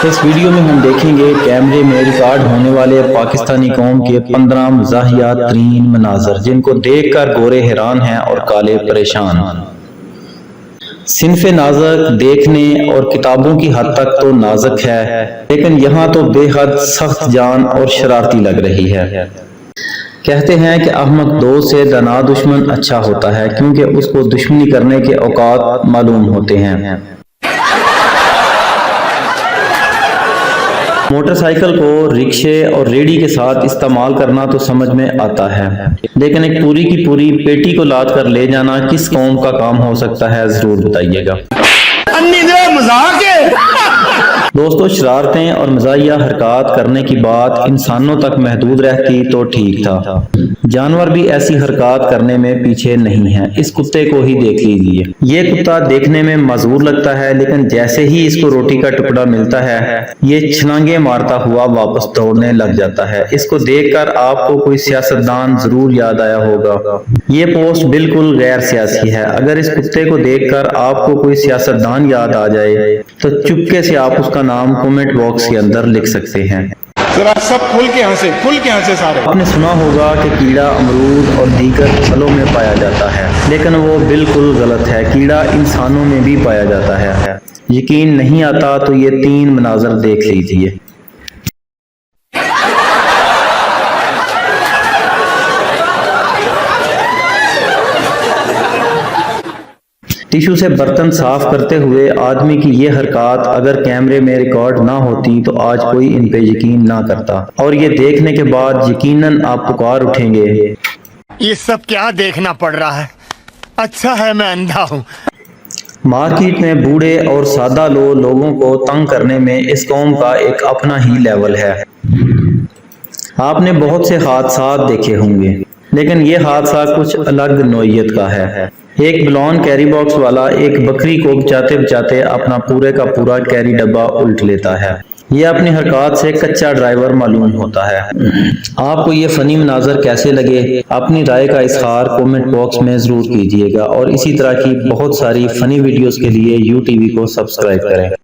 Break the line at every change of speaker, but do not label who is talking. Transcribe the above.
اس video میں ہم دیکھیں گے کیمرے میں ریکارڈ ہونے والے پاکستانی قوم کے 15 مزاحیہ ترین مناظر جن کو دیکھ کر گورے حیران ہیں اور کالے پریشان۔ صنف نازک دیکھنے اور کتابوں کی حد تک تو نازک ہے، لیکن یہاں تو بے حد سخت جان اور شرارتی لگ رہی ہے۔ کہتے ہیں کہ احمق دوست سے دانا دشمن اچھا ہوتا ہے، کیونکہ اس کو دشمنی کرنے کے اوقات معلوم ہوتے ہیں۔ موٹر سائیکل کو رکشے اور ریڑھی کے ساتھ استعمال کرنا تو سمجھ میں آتا ہے، لیکن ایک پوری کی پوری پیٹی کو لاد کر لے جانا کس قوم کا کام ہو سکتا ہے، ضرور بتائیے گا۔ دوستو، شرارتیں اور مزاحیہ حرکات کرنے کی بات انسانوں تک محدود رہتی تو ٹھیک تھا، جانور بھی ایسی حرکات کرنے میں پیچھے نہیں ہیں۔ اس کتے کو ہی دیکھ لیجیے، یہ کتا دیکھنے میں معذور لگتا ہے، لیکن جیسے ہی اس کو روٹی کا ٹکڑا ملتا ہے یہ چھلانگیں مارتا ہوا واپس دوڑنے لگ جاتا ہے۔ اس کو دیکھ کر آپ کو کوئی سیاستدان ضرور یاد آیا ہوگا۔ یہ پوسٹ بالکل غیر سیاسی ہے۔ اگر اس کتے کو دیکھ کر آپ کو کوئی سیاستدان یاد آ جائے تو چپکے سے آپ اس کا نام کومنٹ باکس کے اندر لکھ سکتے ہیں۔
سب کھل کے ہنسے سارے۔
آپ نے سنا ہوگا کہ کیڑا امرود اور دیگر پھلوں میں پایا جاتا ہے، لیکن وہ بالکل غلط ہے۔ کیڑا انسانوں میں بھی پایا جاتا ہے۔ یقین نہیں آتا تو یہ 3 مناظر دیکھ لیجئے۔ ٹیشو سے برتن صاف کرتے ہوئے آدمی کی یہ حرکات اگر کیمرے میں ریکارڈ نہ ہوتی تو آج کوئی ان پہ یقین نہ کرتا، اور یہ دیکھنے کے بعد یقیناً آپ پکار اٹھیں گے،
یہ سب کیا دیکھنا پڑ رہا ہے؟ اچھا ہے میں اندھا ہوں۔
مارکیٹ میں بوڑھے اور سادہ لوگوں کو تنگ کرنے میں اس قوم کا ایک اپنا ہی لیول ہے۔ آپ نے بہت سے حادثات دیکھے ہوں گے، لیکن یہ حادثہ کچھ الگ نوعیت کا ہے۔ ایک بلون کیری باکس والا ایک بکری کو بچاتے بچاتے اپنا پورے کا پورا کیری ڈبہ الٹ لیتا ہے۔ یہ اپنی حرکات سے کچا ڈرائیور معلوم ہوتا ہے۔ آپ کو یہ فنی مناظر کیسے لگے؟ اپنی رائے کا اظہار کومنٹ باکس میں ضرور کیجیے گا، اور اسی طرح کی بہت ساری فنی ویڈیوز کے لیے یو ٹی وی کو سبسکرائب کریں۔